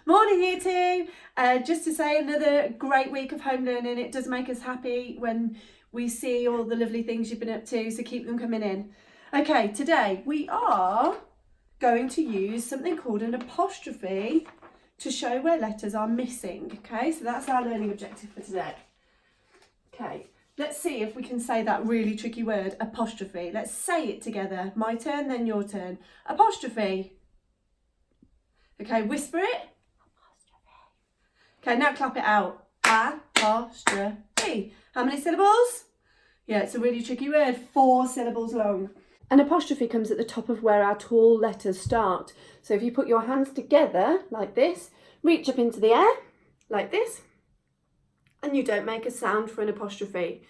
Morning, you two. Just to say, another great week of home learning. It does make us happy when we see all the lovely things you've been up to, so keep them coming in. Okay, today we are going to use something called an apostrophe to show where letters are missing. Okay, so that's our learning objective for today. Okay, let's see if we can say that really tricky word, apostrophe. Let's say it together. My turn, then your turn. Apostrophe. Okay, whisper it. Okay, now clap it out. Apostrophe. How many syllables? Yeah, it's a really tricky word, 4 syllables long. An apostrophe comes at the top of where our tall letters start. So if you put your hands together like this, reach up into the air like this, and you don't make a sound for an apostrophe.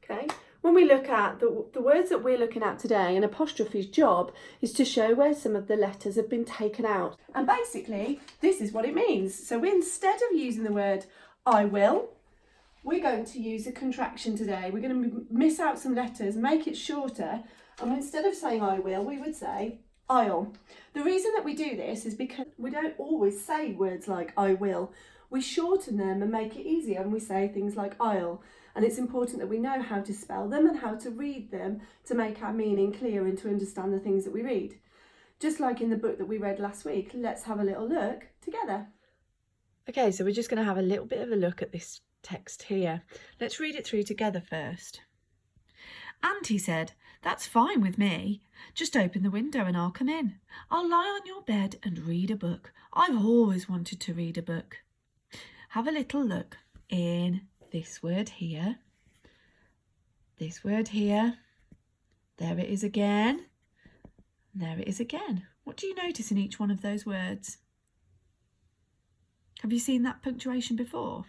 Okay? When we look at the words that we're looking at today, an apostrophe's job is to show where some of the letters have been taken out. And basically, this is what it means. So instead of using the word I will, we're going to use a contraction today. We're going to miss out some letters, make it shorter, and instead of saying I will, we would say I'll. The reason that we do this is because we don't always say words like I will. We shorten them and make it easier, and we say things like I'll. And it's important that we know how to spell them and how to read them to make our meaning clear and to understand the things that we read. Just like in the book that we read last week, let's have a little look together. Okay, so we're just going to have a little bit of a look at this text here. Let's read it through together first. And he said, "That's fine with me. Just open the window and I'll come in. I'll lie on your bed and read a book. I've always wanted to read a book." Have a little look in this word here, this word here, there it is again, there it is again. What do you notice in each one of those words? Have you seen that punctuation before?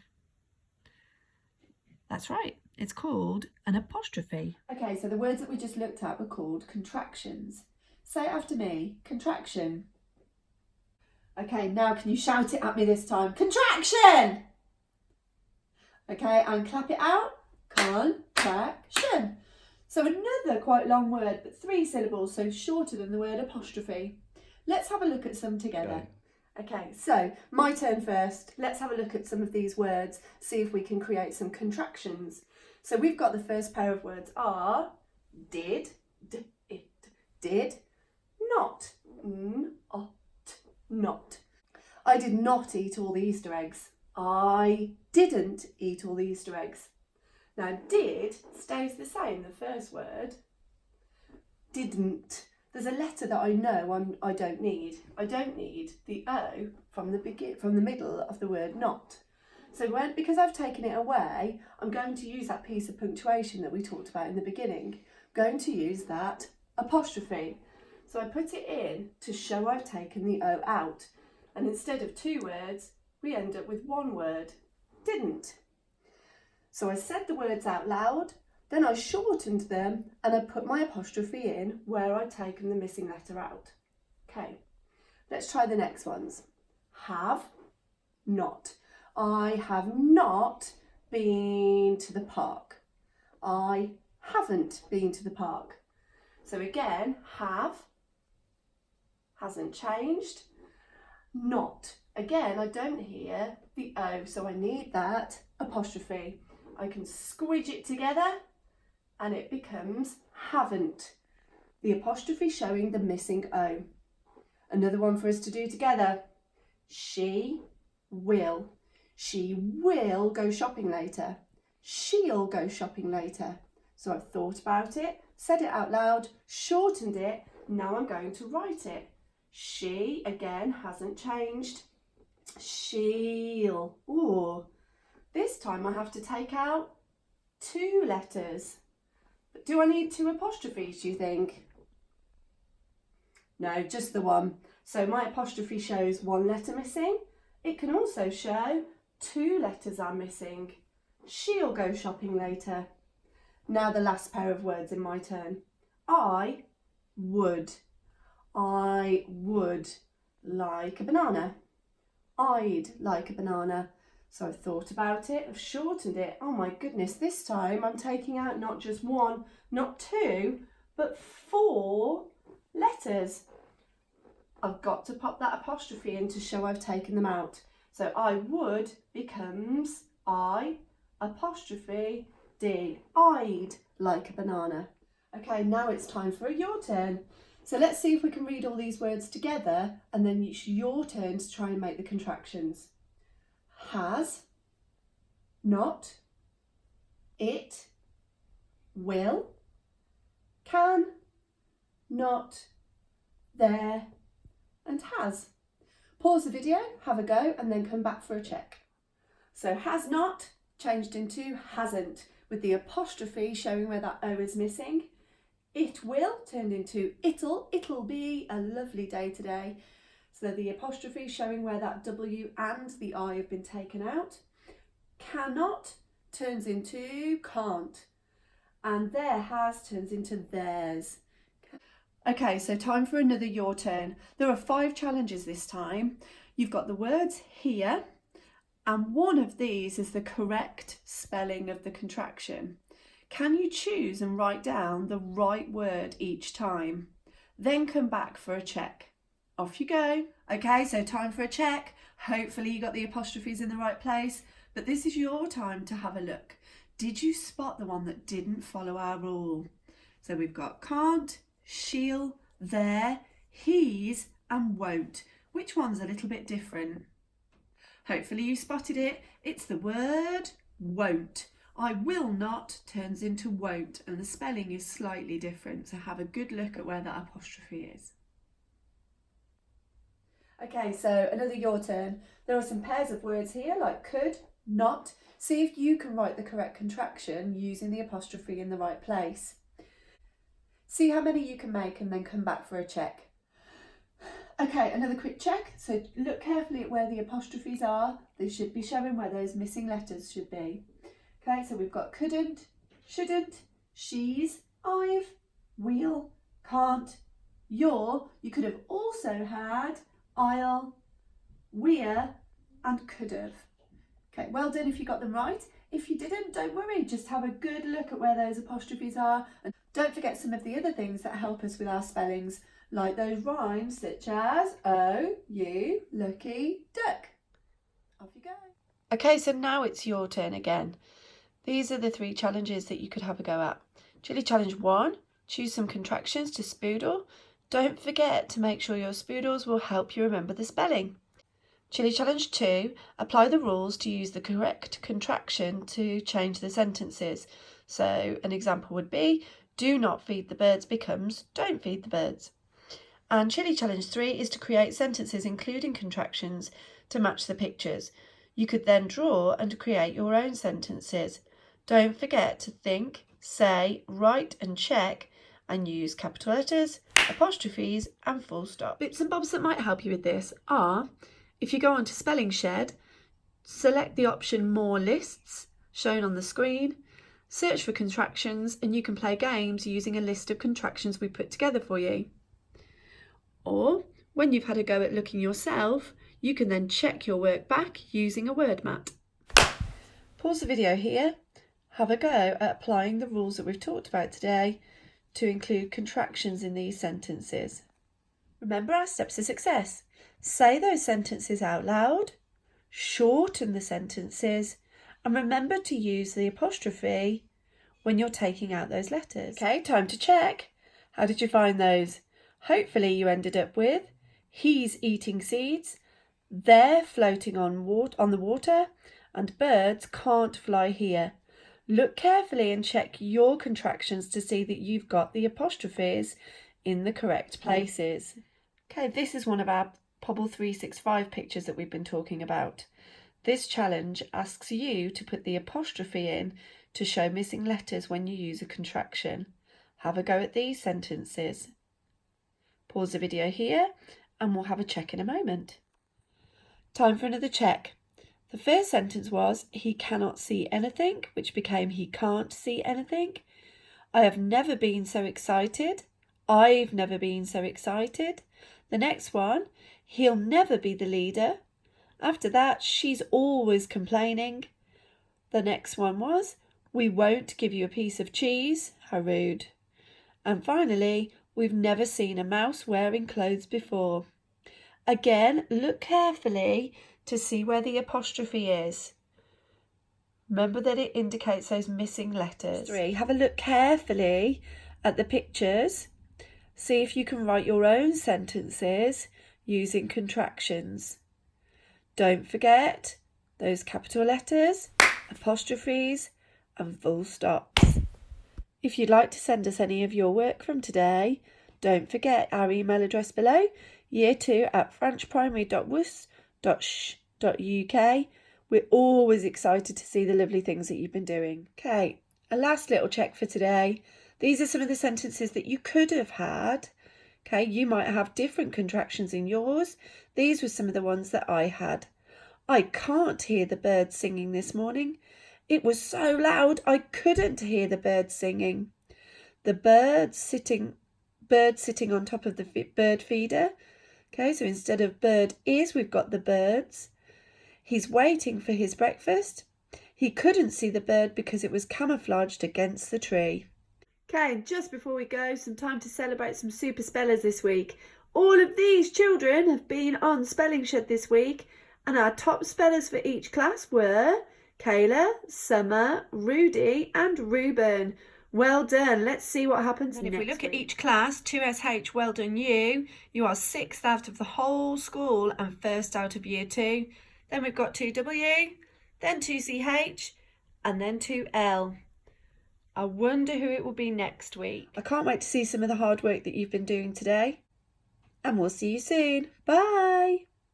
That's right, it's called an apostrophe. Okay, so the words that we just looked at were called contractions. Say it after me, contraction. Okay, now can you shout it at me this time? Contraction! Okay, and clap it out. Contraction. So another quite long word, but 3 syllables, so shorter than the word apostrophe. Let's have a look at some together. Okay, so my turn first. Let's have a look at some of these words, see if we can create some contractions. So we've got the first pair of words are did, did, not, not. I did not eat all the Easter eggs. I didn't eat all the Easter eggs. Now, did stays the same, the first word. Didn't. There's a letter that I know I don't need. I don't need the O from the middle of the word not. So because I've taken it away, I'm going to use that piece of punctuation that we talked about in the beginning. I'm going to use that apostrophe. So I put it in to show I've taken the O out. And instead of 2 words, we end up with 1 word, didn't. So I said the words out loud, then I shortened them and I put my apostrophe in where I'd taken the missing letter out. Okay, let's try the next ones. Have, not. I have not been to the park. I haven't been to the park. So again, have, hasn't changed. Not. Again, I don't hear the O, so I need that apostrophe. I can squidge it together and it becomes haven't. The apostrophe showing the missing O. Another one for us to do together. She will. She will go shopping later. She'll go shopping later. So I've thought about it, said it out loud, shortened it. Now I'm going to write it. She, again, hasn't changed. She'll. Ooh. This time I have to take out 2 letters. But do I need 2 apostrophes, do you think? No, just the one. So my apostrophe shows 1 letter missing. It can also show 2 letters are missing. She'll go shopping later. Now the last pair of words in my turn. I would. I would like a banana. I'd like a banana. So I've thought about it, I've shortened it. Oh my goodness, this time I'm taking out not just 1, not 2, but 4 letters. I've got to pop that apostrophe in to show I've taken them out. So I would becomes I apostrophe D, I'd like a banana. Okay, now it's time for your turn. So let's see if we can read all these words together, and then it's your turn to try and make the contractions. Has, not, it, will, can, not, there, and has. Pause the video, have a go, and then come back for a check. So has not changed into hasn't, with the apostrophe showing where that O is missing. It will turned into it'll be a lovely day today. So the apostrophe showing where that W and the I have been taken out. Cannot turns into can't. And there has turns into theirs. Okay, so time for another your turn. There are 5 challenges this time. You've got the words here, and one of these is the correct spelling of the contraction. Can you choose and write down the right word each time? Then come back for a check. Off you go. Okay, so time for a check. Hopefully you got the apostrophes in the right place, but this is your time to have a look. Did you spot the one that didn't follow our rule? So we've got can't, she'll, there, he's, and won't. Which one's a little bit different? Hopefully you spotted it. It's the word won't. I will not turns into won't, and the spelling is slightly different, so have a good look at where that apostrophe is. Okay, so another your turn. There are some pairs of words here like could, not. See if you can write the correct contraction using the apostrophe in the right place. See how many you can make and then come back for a check. Okay, another quick check. So look carefully at where the apostrophes are. They should be showing where those missing letters should be. Okay, so we've got couldn't, shouldn't, she's, I've, will, can't, your. You could have also had I'll, we're, and could have. Okay, well done if you got them right. If you didn't, don't worry, just have a good look at where those apostrophes are. And don't forget some of the other things that help us with our spellings, like those rhymes such as oh, you, lucky duck. Off you go. Okay, so now it's your turn again. These are the 3 challenges that you could have a go at. Chili challenge 1, choose some contractions to spoodle. Don't forget to make sure your spoodles will help you remember the spelling. Chili challenge 2, apply the rules to use the correct contraction to change the sentences. So an example would be, do not feed the birds becomes don't feed the birds. And chili challenge 3 is to create sentences including contractions to match the pictures. You could then draw and create your own sentences. Don't forget to think, say, write and check, and use capital letters, apostrophes and full stop. Bits and bobs that might help you with this are, if you go onto Spelling Shed, select the option More Lists, shown on the screen, search for contractions, and you can play games using a list of contractions we put together for you. Or, when you've had a go at looking yourself, you can then check your work back using a word mat. Pause the video here. Have a go at applying the rules that we've talked about today to include contractions in these sentences. Remember our steps to success. Say those sentences out loud, shorten the sentences, and remember to use the apostrophe when you're taking out those letters. Okay, time to check. How did you find those? Hopefully you ended up with he's eating seeds, they're floating on the water, and birds can't fly here. Look carefully and check your contractions to see that you've got the apostrophes in the correct places. Okay, this is one of our Pobble 365 pictures that we've been talking about. This challenge asks you to put the apostrophe in to show missing letters when you use a contraction. Have a go at these sentences. Pause the video here and we'll have a check in a moment. Time for another check. The first sentence was, he cannot see anything, which became he can't see anything. I have never been so excited. I've never been so excited. The next one, he'll never be the leader. After that, she's always complaining. The next one was, we won't give you a piece of cheese. How rude. And finally, we've never seen a mouse wearing clothes before. Again, look carefully to see where the apostrophe is. Remember that it indicates those missing letters. 3. Have a look carefully at the pictures. See if you can write your own sentences using contractions. Don't forget those capital letters, apostrophes, and full stops. If you'd like to send us any of your work from today, don't forget our email address below, year2@frenchprimary.wus.sh.uk. We're always excited to see the lovely things that you've been doing. Okay, a last little check for today. These are some of the sentences that you could have had. Okay, you might have different contractions in yours. These were some of the ones that I had. I can't hear the birds singing this morning. It was so loud I couldn't hear the birds singing. The bird sitting on top of the bird feeder. Okay, so instead of bird is, we've got the birds. He's waiting for his breakfast. He couldn't see the bird because it was camouflaged against the tree. Okay, and just before we go, some time to celebrate some super spellers this week. All of these children have been on Spelling Shed this week, and our top spellers for each class were Kayla, Summer, Rudy and Ruben. Well done. Let's see what happens next week. If we look at each class, 2SH, well done you. You are 6th out of the whole school and 1st out of year 2. Then we've got 2W, then 2CH, and then 2L. I wonder who it will be next week. I can't wait to see some of the hard work that you've been doing today. And we'll see you soon. Bye.